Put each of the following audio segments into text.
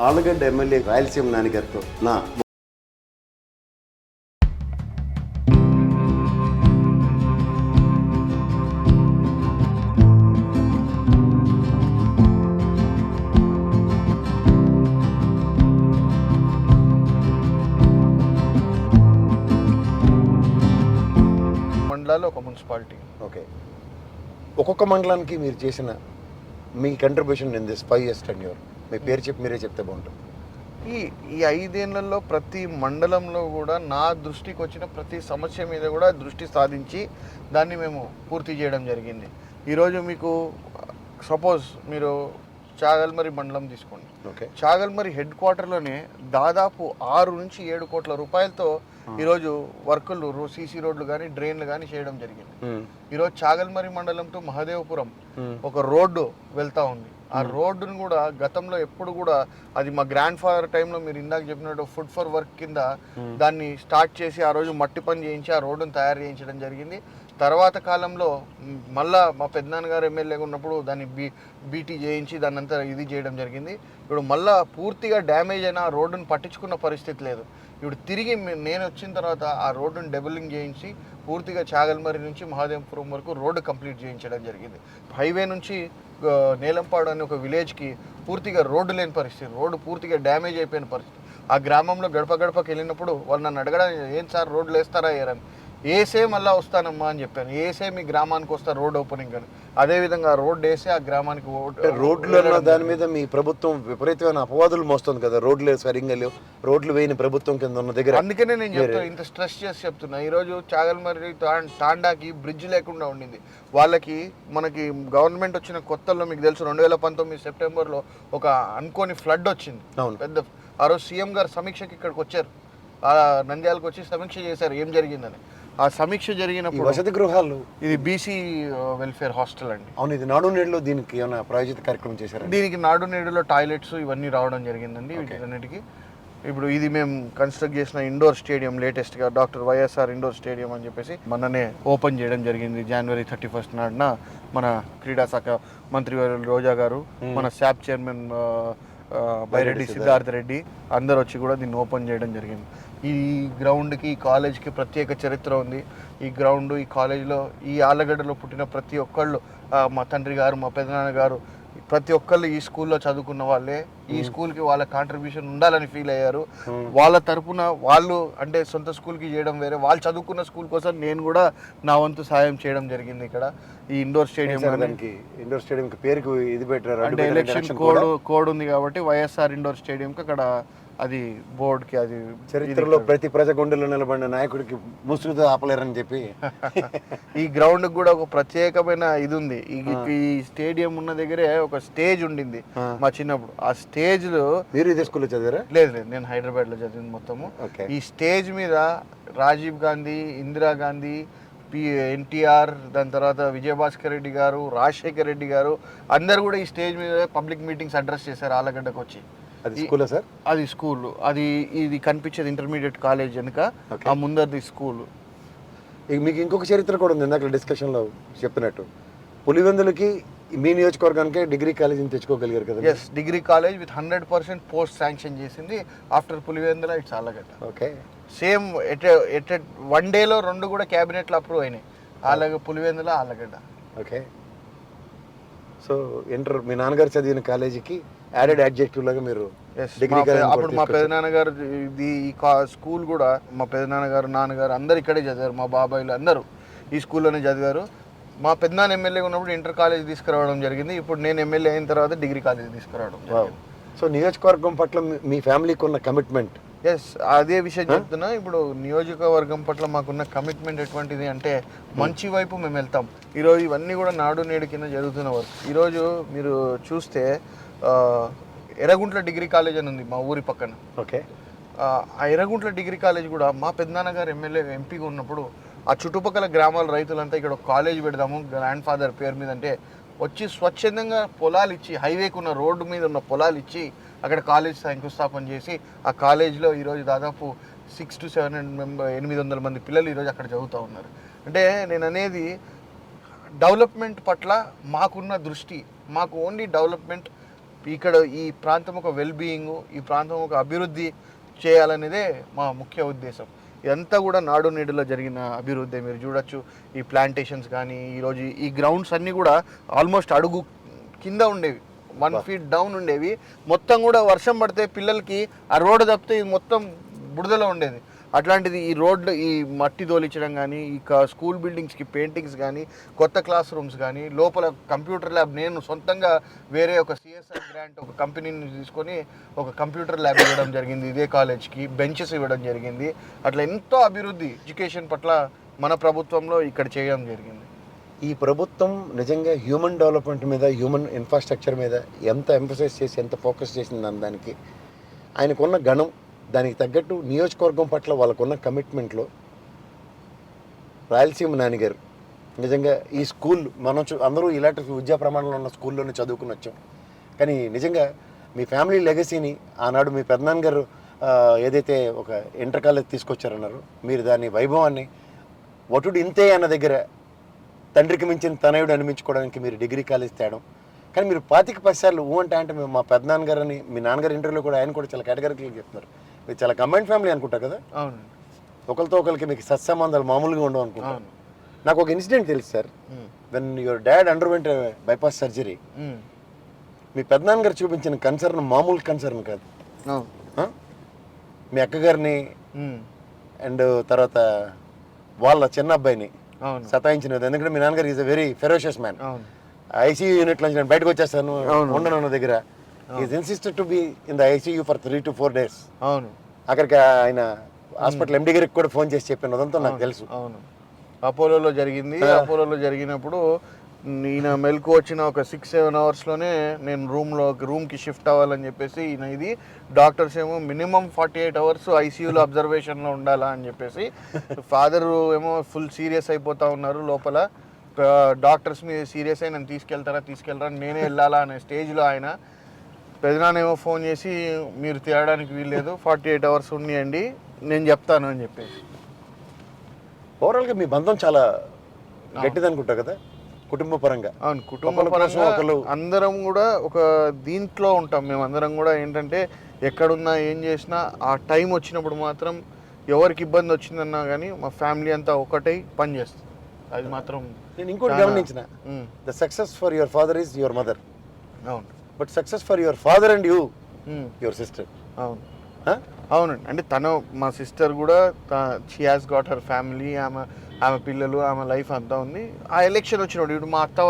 Allagadda MLA Rayalaseema నాన్నగారితో నా మండలాలు ఒక మున్సిపాలిటీ. ఓకే, ఒక్కొక్క మండలానికి మీరు చేసిన మీ contribution in this 5 years tenure మీ పేరు చెప్పి మీరే చెప్తే బాగుంటుంది. ఈ 5 ఏళ్లలో ప్రతి మండలంలో కూడా నా దృష్టికి వచ్చిన ప్రతి సమస్య మీద కూడా దృష్టి సాధించి దాన్ని మేము పూర్తి చేయడం జరిగింది. ఈరోజు మీకు సపోజ్ మీరు చాగల్మరి మండలం తీసుకోండి. ఓకే, చాగల్మరి హెడ్ క్వార్టర్లోనే దాదాపు 6 నుంచి 7 కోట్ల రూపాయలతో ఈరోజు వర్కులు సీసీ రోడ్లు కానీ డ్రైన్లు కానీ చేయడం జరిగింది. ఈరోజు చాగల్మరి మండలం టు మహదేవపురం ఒక రోడ్డు వెళ్తా ఉంది. ఆ రోడ్డును కూడా గతంలో ఎప్పుడు కూడా అది మా గ్రాండ్ ఫాదర్ టైంలో మీరు ఇందాక చెప్పినట్టు ఫుడ్ ఫర్ వర్క్ కింద దాన్ని స్టార్ట్ చేసి ఆ రోజు మట్టి పని చేయించి ఆ రోడ్డును తయారు చేయించడం జరిగింది. తర్వాత కాలంలో మళ్ళా మా పెద్దనాన్నగారు ఎమ్మెల్యేగా ఉన్నప్పుడు దాన్ని బీటీ చేయించి దాన్ని అంతా ఇది చేయడం జరిగింది. ఇప్పుడు మళ్ళా పూర్తిగా డ్యామేజ్ అయిన ఆ రోడ్డును పట్టించుకున్న పరిస్థితి లేదు. ఇప్పుడు తిరిగి నేను వచ్చిన తర్వాత ఆ రోడ్డును డెవలింగ్ చేయించి పూర్తిగా చాగల్మరి నుంచి మహాదేవపురం వరకు రోడ్డు కంప్లీట్ చేయించడం జరిగింది. హైవే నుంచి నేలంపాడు అనే ఒక విలేజ్కి పూర్తిగా రోడ్డు లేని పరిస్థితి, రోడ్డు పూర్తిగా డ్యామేజ్ అయిపోయిన పరిస్థితి. ఆ గ్రామంలో గడప గడపకి వెళ్ళినప్పుడు వాళ్ళు నన్ను అడగడం, ఏం సార్ రోడ్లు వేస్తారా వేయరని. ఏసే మళ్ళీ వస్తానమ్మా అని చెప్పాను. ఏసే మీ గ్రామానికి వస్తా రోడ్ ఓపెనింగ్ అని. అదేవిధంగా రోడ్డు వేసి ఆ గ్రామానికి రోడ్లు దాని మీద మీ ప్రభుత్వం విపరీతమైన అపవాదులు మోస్తుంది కదా, రోడ్లు సరిగ్గా లేవు, రోడ్లు వేయని ప్రభుత్వం కింద ఉన్న దగ్గర. అందుకనే నేను చెప్తాను, ఇంత స్ట్రెస్ చేసి చెప్తున్నా. ఈరోజు చాగల్మరి తాండాకి బ్రిడ్జ్ లేకుండా ఉండింది. వాళ్ళకి మనకి గవర్నమెంట్ వచ్చిన కొత్తల్లో మీకు తెలుసు 2019 సెప్టెంబర్లో ఒక అనుకోని ఫ్లడ్ వచ్చింది పెద్ద. ఆ రోజు సీఎం గారు సమీక్షకి ఇక్కడికి వచ్చారు, నంద్యాలకు వచ్చి సమీక్ష చేశారు ఏం జరిగిందని. ఆ సమీక్ష జరిగినప్పుడు వసతి గృహాలు, ఇది బీసీ వెల్ఫేర్ హాస్టల్ అండి. అవును, ఇది నాడు నేడులో దీనికి ఏమైనా ప్రాయోజిత కార్యక్రమం చేశారు? దీనికి నాడు నేడులో టాయిలెట్స్ ఇవన్నీ రావడం జరిగిందండి. వీటన్నిటికీ ఇప్పుడు ఇది మేము కన్స్ట్రక్ట్ చేసిన ఇండోర్ స్టేడియం లేటెస్ట్గా డాక్టర్ వైఎస్ఆర్ ఇండోర్ స్టేడియం అని చెప్పేసి మొన్ననే ఓపెన్ చేయడం జరిగింది. January 31 నాడున మన క్రీడా శాఖ మంత్రి రోజా గారు, మన శాప్ చైర్మన్ బైరెడ్డి సిద్ధార్థ రెడ్డి అందరు వచ్చి కూడా దీన్ని ఓపెన్ చేయడం జరిగింది. ఈ గ్రౌండ్కి, ఈ కాలేజ్కి ప్రత్యేక చరిత్ర ఉంది. ఈ గ్రౌండ్, ఈ కాలేజీలో, ఈ ఆలగడ్డలో పుట్టిన ప్రతి ఒక్కళ్ళు, మా తండ్రి గారు, మా పెదనాన్న గారు, ప్రతి ఒక్కళ్ళు ఈ స్కూల్లో చదువుకున్న వాళ్ళే. ఈ స్కూల్కి వాళ్ళ కాంట్రిబ్యూషన్ ఉండాలని ఫీల్ అయ్యారు. వాళ్ళ తరపున వాళ్ళు అంటే సొంత స్కూల్కి చేయడం వేరే, వాళ్ళు చదువుకున్న స్కూల్ కోసం నేను కూడా నా వంతు సాయం చేయడం జరిగింది. ఇక్కడ ఈ ఇండోర్ స్టేడియం, ఇండోర్ స్టేడియం పేరుకు ఇది పెట్టారు అంటే ఎలక్షన్ కోడ్ ఉంది కాబట్టి వైఎస్ఆర్ ఇండోర్ స్టేడియంకి అక్కడ అది బోర్డుకి, అది చరిత్రలో ప్రతి ప్రజ గుండెలో నిలబడిన నాయకుడికి ముసుగుతో ఆపలేరని చెప్పి ఈ గ్రౌండ్ కూడా ఒక ప్రత్యేకమైన ఇది ఉంది. ఈ స్టేడియం ఉన్న దగ్గరే ఒక స్టేజ్ ఉండింది మా చిన్నప్పుడు. ఆ స్టేజ్ లో మీరు ఇదే స్కూల్లో చదివారా? లేదు, నేను హైదరాబాద్ లో చదివింది మొత్తము. ఈ స్టేజ్ మీద రాజీవ్ గాంధీ, ఇందిరాగాంధీ, ఎన్టీఆర్, దాని తర్వాత విజయభాస్కర్ రెడ్డి గారు, రాజశేఖర్ రెడ్డి గారు అందరు కూడా ఈ స్టేజ్ మీద పబ్లిక్ మీటింగ్స్ అడ్రస్ చేశారు ఆలగడ్డకు వచ్చి. అది స్కూల్ సార్? అది స్కూల్. అది ఇది కనిపించేది ఇంటర్మీడియట్ కాలేజ్ వెనుక, ఆ ముందరిది స్కూల్. మీకు ఇంకొక చరిత్ర కూడా ఉంది, ఇందాక డిస్కషన్లో చెప్పినట్టు. పులివెందులకి మీ నియోజకవర్గానికి డిగ్రీ కాలేజీని తెచ్చుకోగలిగారు కదా? Yes, degree college with 100% post sanction చేసింది after Pulivendula. It's Allagadda. Okay, same at 1 డేలో 2 కూడా క్యాబినెట్లో అప్రూవ్ అయినాయి. అలాగే పులివెందుల, ఆలగడ్డ. ఓకే, సో మీ నాన్నగారు చదివిన కాలేజీకి యాడెడ్ అడ్జెక్టివ్ లాగా మీరు అప్పుడు మా పెదనాన్నగారు ఈ స్కూల్ కూడా మా పెదనాన్నగారు, నాన్నగారు అందరు ఇక్కడే చదివారు. మా బాబాయిలు అందరూ ఈ స్కూల్లోనే చదివారు. మా పెద్దనాన్న ఎమ్మెల్యే ఉన్నప్పుడు ఇంటర్ కాలేజ్ తీసుకురావడం జరిగింది. ఇప్పుడు నేను ఎమ్మెల్యే అయిన తర్వాత డిగ్రీ కాలేజ్ తీసుకురావడం జరిగింది. సో నియోజకవర్గం పట్ల మీ ఫ్యామిలీకి ఉన్న కమిట్మెంట్? ఎస్, అదే విషయం చెప్తున్నా. ఇప్పుడు నియోజకవర్గం పట్ల మాకున్న కమిట్మెంట్ ఎటువంటిది అంటే మంచి వైపు మేము వెళ్తాం. ఈరోజు ఇవన్నీ కూడా నాడు నేడు కింద జరుగుతున్న వర్క్. ఈరోజు మీరు చూస్తే ఎర్రగుంట్ల డిగ్రీ కాలేజ్ అని ఉంది మా ఊరి పక్కన. ఓకే, ఆ ఎర్రగుంట్ల డిగ్రీ కాలేజ్ కూడా మా పెద్దనాన్నగారు ఎమ్మెల్యే ఎంపీగా ఉన్నప్పుడు ఆ చుట్టుపక్కల గ్రామాల రైతులంతా ఇక్కడ ఒక కాలేజ్ పెడదాము గ్రాండ్ ఫాదర్ పేరు మీద అంటే వచ్చి స్వచ్ఛందంగా పొలాలు ఇచ్చి, హైవేకి ఉన్న రోడ్డు మీద ఉన్న పొలాలు ఇచ్చి అక్కడ కాలేజ్ శంకుస్థాపన చేసి ఆ కాలేజ్లో ఈరోజు దాదాపు 600 to 800 మంది పిల్లలు ఈరోజు అక్కడ చదువుతూ ఉన్నారు. అంటే నేను అనేది డెవలప్మెంట్ పట్ల మాకున్న దృష్టి, మాకు ఓన్లీ డెవలప్మెంట్ ఇక్కడ ఈ ప్రాంతం ఒక వెల్ బీయింగ్, ఈ ప్రాంతం ఒక అభివృద్ధి చేయాలనేదే మా ముఖ్య ఉద్దేశం. ఇదంతా కూడా నాడు నేడులో జరిగిన అభివృద్ధి. మీరు చూడొచ్చు ఈ ప్లాంటేషన్స్ కానీ, ఈరోజు ఈ గ్రౌండ్స్ అన్నీ కూడా ఆల్మోస్ట్ అడుగు కింద ఉండేవి, 1 feet డౌన్ ఉండేవి. మొత్తం కూడా వర్షం పడితే పిల్లలకి ఆ రోడ్డు తప్పితే ఇది మొత్తం బురదలో ఉండేది. అట్లాంటిది ఈ రోడ్లు, ఈ మట్టి తోలించడం కానీ, ఈ స్కూల్ బిల్డింగ్స్కి పెయింటింగ్స్ కానీ, కొత్త క్లాస్ రూమ్స్ కానీ, లోపల కంప్యూటర్ ల్యాబ్, నేను సొంతంగా వేరే ఒక సిఎస్ఆర్ గ్రాంట్ ఒక కంపెనీని తీసుకొని ఒక కంప్యూటర్ ల్యాబ్ ఇవ్వడం జరిగింది ఇదే కాలేజ్కి, బెంచెస్ ఇవ్వడం జరిగింది. అట్లా ఎంతో అభివృద్ధి ఎడ్యుకేషన్ పట్ల మన ప్రభుత్వంలో ఇక్కడ చేయడం జరిగింది. ఈ ప్రభుత్వం నిజంగా హ్యూమన్ డెవలప్మెంట్ మీద, హ్యూమన్ ఇన్ఫ్రాస్ట్రక్చర్ మీద ఎంత ఎంఫసైజ్ చేసి, ఎంత ఫోకస్ చేసింది అన్న దానికి ఆయనకున్న గణం, దానికి తగ్గట్టు నియోజకవర్గం పట్ల వాళ్ళకున్న కమిట్మెంట్లో రాయలసీమ నాన్నగారు నిజంగా ఈ స్కూల్ మనం అందరూ ఇలాంటి విద్యా ప్రమాణంలో ఉన్న స్కూల్లోనే చదువుకుని వచ్చాం. కానీ నిజంగా మీ ఫ్యామిలీ లెగసీని ఆనాడు మీ పెద్దనాన్నగారు ఏదైతే ఒక ఇంటర్ కాలేజ్ తీసుకొచ్చారన్నారు, మీరు దాని వైభవాన్ని వటుడు ఇంతే అన్న దగ్గర తండ్రికి మించిన తనయుడు అనిపించుకోవడానికి మీరు డిగ్రీ కాలేజ్ తేడం. కానీ మీరు 25 సార్లు అంటే మేము మా పెద్దనాన్నగారని, మీ నాన్నగారు ఇంటర్వ్యూలో కూడా ఆయన కూడా చాలా కేటగిరికల్గా చెప్తున్నారు. మీరు చాలా కంబైన్ ఫ్యామిలీ అనుకుంటారు కదా. అవును, ఒకరితో ఒకరికి మీకు సత్సంబంధాలు మామూలుగా ఉండవు అనుకుంటాను. నాకు ఒక ఇన్సిడెంట్ తెలుసు sir. When your dad underwent bypass surgery, మీ పెద్దనాన్నగారు చూపించిన కన్సర్న్ మామూలు కన్సర్న్ కాదు. మీ అక్కగారిని అండ్ తర్వాత వాళ్ళ చిన్న అబ్బాయిని సతాయించినది. ఎందుకంటే మీ నాన్నగారు is a very ferocious man. ICU యూనిట్లో నుంచి నేను బయటకు వచ్చేస్తాను ఉండను అన్న దగ్గర is insisted to be in the ICU for 3 to 4 days. అవును, అక్కడికి ఆయన హాస్పిటల్ ఎండి గారికి కూడా ఫోన్ చేసి చెప్పాను, అదంతా నాకు తెలుసు. అవును, అపోలోలో జరిగింది. అపోలోలో జరిగినప్పుడు ఈయన మెలకు వచ్చిన ఒక 6-7 అవర్స్లోనే నేను రూమ్కి షిఫ్ట్ అవ్వాలని చెప్పేసి ఈయన ఇది డాక్టర్స్ ఏమో మినిమం 48 hours ఐసీయూలో అబ్జర్వేషన్లో ఉండాలా అని చెప్పేసి, ఫాదరు ఏమో ఫుల్ సీరియస్ అయిపోతూ ఉన్నారు లోపల. డాక్టర్స్ మీద సీరియస్ అయి నన్ను తీసుకెళ్తారా నేనే వెళ్ళాలా అనే స్టేజ్లో ఆయన. పెదనాన్నేమో ఫోన్ చేసి మీరు తేయడానికి వీల్లేదు, 48 hours ఉన్నాయండి, నేను చెప్తాను అని చెప్పేసి. ఓవరాల్గా మీ బంధం చాలా గట్టిది అనుకుంటా కదా కుటుంబ పరంగా. అవును, కుటుంబ పరంగా అందరం కూడా ఒక దీంట్లో ఉంటాం. మేము అందరం కూడా ఏంటంటే ఎక్కడున్నా ఏం చేసినా ఆ టైం వచ్చినప్పుడు మాత్రం ఎవరికి ఇబ్బంది వచ్చిందన్నా కానీ మా ఫ్యామిలీ అంతా ఒకటై పని చేస్తుంది. అది మాత్రం నేను ఇంకోటి గమనించిన, the success for your father is your mother. అవును, but success for your father and you your sister. అవును, అవునండి. అంటే మా సిస్టర్ కూడా she has got her family, ఆమె పిల్లలు, ఆమె లైఫ్ అంతా ఉంది. ఆ ఎలక్షన్ వచ్చినప్పుడు ఇప్పుడు మా అత్త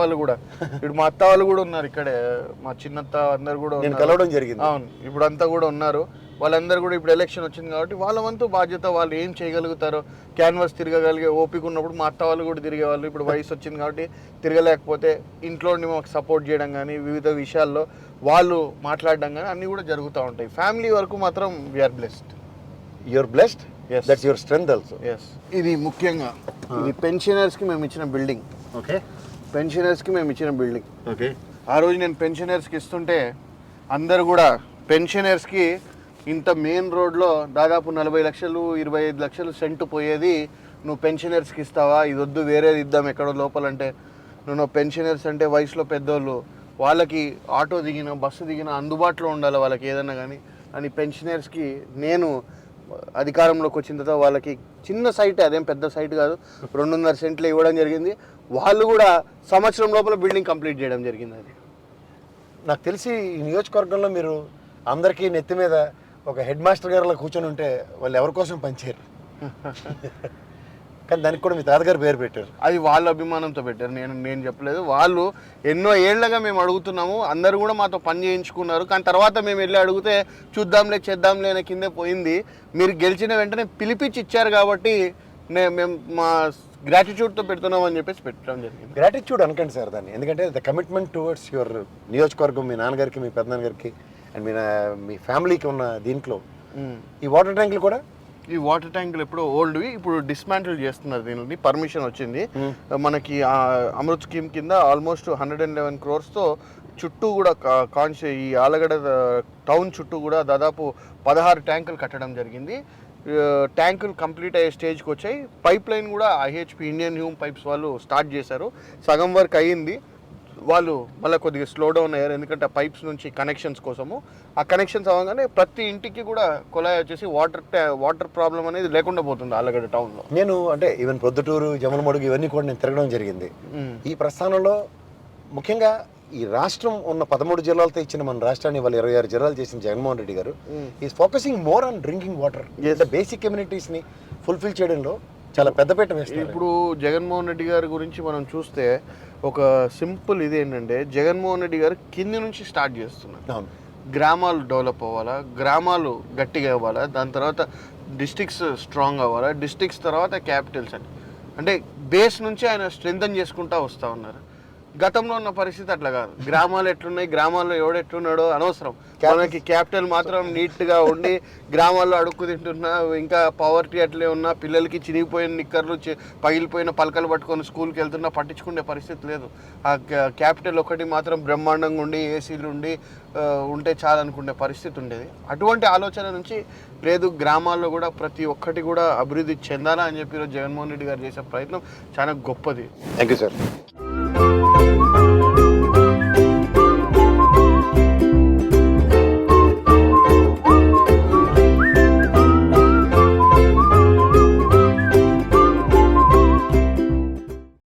వాళ్ళు కూడా ఉన్నారు ఇక్కడే, మా చిన్నత్త అందరు కూడా కలవడం జరిగింది. అవును, ఇప్పుడు అంతా కూడా ఉన్నారు. వాళ్ళందరూ కూడా ఇప్పుడు ఎలక్షన్ వచ్చింది కాబట్టి వాళ్ళ వంతు బాధ్యత, వాళ్ళు ఏం చేయగలుగుతారో క్యాన్వాస్ తిరగగలిగే ఓపిక ఉన్నప్పుడు మా అత్త వాళ్ళు కూడా తిరిగేవాళ్ళు. ఇప్పుడు వయసు వచ్చింది కాబట్టి తిరగలేకపోతే ఇంట్లో మాకు సపోర్ట్ చేయడం కానీ, వివిధ విషయాల్లో వాళ్ళు మాట్లాడడం కానీ అన్నీ కూడా జరుగుతూ ఉంటాయి. ఫ్యామిలీ వరకు మాత్రం we are blessed. You are blessed, that's your strength also. Yes, ఇది ముఖ్యంగా ఇది పెన్షనర్స్కి మేము ఇచ్చిన బిల్డింగ్. ఓకే, పెన్షనర్స్కి మేము ఇచ్చిన బిల్డింగ్. ఓకే, ఆ రోజు నేను పెన్షనర్స్కి ఇస్తుంటే అందరు కూడా పెన్షనర్స్కి ఇంత మెయిన్ రోడ్లో దాదాపు 40 లక్షలు 25 లక్షలు సెంటు పోయేది, నువ్వు పెన్షనర్స్కి ఇస్తావా, ఇది వద్దు వేరేది ఇద్దాం ఎక్కడో లోపలంటే, నువ్వు పెన్షనర్స్ అంటే వయసులో పెద్దోళ్ళు, వాళ్ళకి ఆటో దిగిన బస్సు దిగిన అందుబాటులో ఉండాలి వాళ్ళకి ఏదన్నా కానీ అని పెన్షనర్స్కి నేను అధికారంలోకి వచ్చిన తర్వాత వాళ్ళకి చిన్న సైట్, అదేం పెద్ద సైట్ కాదు, 2.5 సెంట్లు ఇవ్వడం జరిగింది. వాళ్ళు కూడా సంవత్సరం లోపల బిల్డింగ్ కంప్లీట్ చేయడం జరిగింది. అది నాకు తెలిసి ఈ నియోజకవర్గంలో మీరు అందరికీ నెత్తి మీద ఒక హెడ్ మాస్టర్ గారిలో కూర్చొని ఉంటే వాళ్ళు ఎవరి కోసం పనిచేయరు. కానీ దానికి కూడా మీ తాతగారు పేరు పెట్టారు. అది వాళ్ళ అభిమానంతో పెట్టారు, నేను చెప్పలేదు. వాళ్ళు ఎన్నో ఏళ్లగా మేము అడుగుతున్నాము, అందరూ కూడా మాతో పని చేయించుకున్నారు. కానీ తర్వాత మేము వెళ్ళి అడిగితే చేద్దాంలే అనే కిందే పోయింది. మీరు గెలిచిన వెంటనే పిలిపించి ఇచ్చారు కాబట్టి మేము మా గ్రాటిట్యూడ్తో పెడుతున్నాం అని చెప్పేసి పెట్టడం జరిగింది. గ్రాటిట్యూడ్ అనకండి సార్ దాన్ని, ఎందుకంటే ద కమిట్మెంట్ టువర్డ్స్ యువర్ నియోజకవర్గం, మీ నాన్నగారికి, మీ పెద్దనాన్నగారికి అండ్ మీ ఫ్యామిలీకి ఉన్న దీంట్లో ఈ వాటర్ ట్యాంకులు కూడా, ఈ వాటర్ ట్యాంకులు ఎప్పుడో ఓల్డ్వి, ఇప్పుడు డిస్మాంటిల్ చేస్తున్నారు. దీనికి పర్మిషన్ వచ్చింది మనకి అమృత్ స్కీమ్ కింద. ఆల్మోస్ట్ 111 crores చుట్టూ కూడా ఈ ఆలగడ టౌన్ చుట్టూ కూడా దాదాపు 16 ట్యాంకులు కట్టడం జరిగింది. ట్యాంకులు కంప్లీట్ అయ్యే స్టేజ్కి వచ్చాయి. పైప్ లైన్ కూడా IHP ఇండియన్ హ్యూమ్ పైప్స్ వాళ్ళు స్టార్ట్ చేశారు. సగం వర్క్ అయ్యింది. వాళ్ళు మళ్ళీ కొద్దిగా స్లో డౌన్ అయ్యారు, ఎందుకంటే ఆ పైప్స్ నుంచి కనెక్షన్స్ కోసము. ఆ కనెక్షన్స్ అవ్వగానే ప్రతి ఇంటికి కూడా కుళాయి వచ్చేసి వాటర్ ప్రాబ్లం అనేది లేకుండా పోతుంది ఆలగడ్డ టౌన్లో. నేను అంటే ఈవెన్ ప్రొద్దుటూరు, జమలమడుగు ఇవన్నీ కూడా నేను తిరగడం జరిగింది. ఈ ప్రస్థానంలో ముఖ్యంగా ఈ రాష్ట్రం ఉన్న 13 జిల్లాలతో ఇచ్చిన మన రాష్ట్రాన్ని వాళ్ళు 26 జిల్లాలు చేసిన Jaganmohan Reddy garu is focusing more on drinking water. Basic కమ్యూనిటీస్ని ఫుల్ఫిల్ చేయడంలో చాలా పెద్దపీట వేస్తారు. ఇప్పుడు జగన్మోహన్ రెడ్డి గారి గురించి మనం చూస్తే ఒక సింపుల్ ఇది ఏంటంటే, జగన్మోహన్ రెడ్డి గారు కింది నుంచి స్టార్ట్ చేస్తున్నారు. అవును, గ్రామాలు డెవలప్ అవ్వాలా, గ్రామాలు గట్టిగా అవ్వాలా, దాని తర్వాత డిస్ట్రిక్ట్స్ స్ట్రాంగ్ అవ్వాలా, డిస్ట్రిక్ట్స్ తర్వాత క్యాపిటల్స్ అని, అంటే బేస్ నుంచి ఆయన స్ట్రెంథన్ చేసుకుంటూ వస్తూ ఉన్నారు. గతంలో ఉన్న పరిస్థితి అట్లా కాదు. గ్రామాలు ఎట్లున్నాయి, గ్రామాల్లో ఎవడెట్లున్నాడో అనవసరం, మనకి క్యాపిటల్ మాత్రం నీట్గా ఉండి గ్రామాల్లో అడుక్కు తింటున్నా, ఇంకా పవర్టీ అట్లే ఉన్నా, పిల్లలకి చినిగిపోయిన నిక్కర్లు పగిలిపోయిన పలకలు పట్టుకొని స్కూల్కి వెళ్తున్నా పట్టించుకునే పరిస్థితి లేదు. ఆ క్యాపిటల్ ఒకటి మాత్రం బ్రహ్మాండంగా ఉండి ఏసీలు ఉండి ఉంటే చాలనుకునే పరిస్థితి ఉండేది. అటువంటి ఆలోచన నుంచి లేదు, గ్రామాల్లో కూడా ప్రతి ఒక్కటి కూడా అభివృద్ధి చెందాలా అని చెప్పి ఈరోజు జగన్మోహన్ రెడ్డి గారు చేసే ప్రయత్నం చాలా గొప్పది. Thank you sir.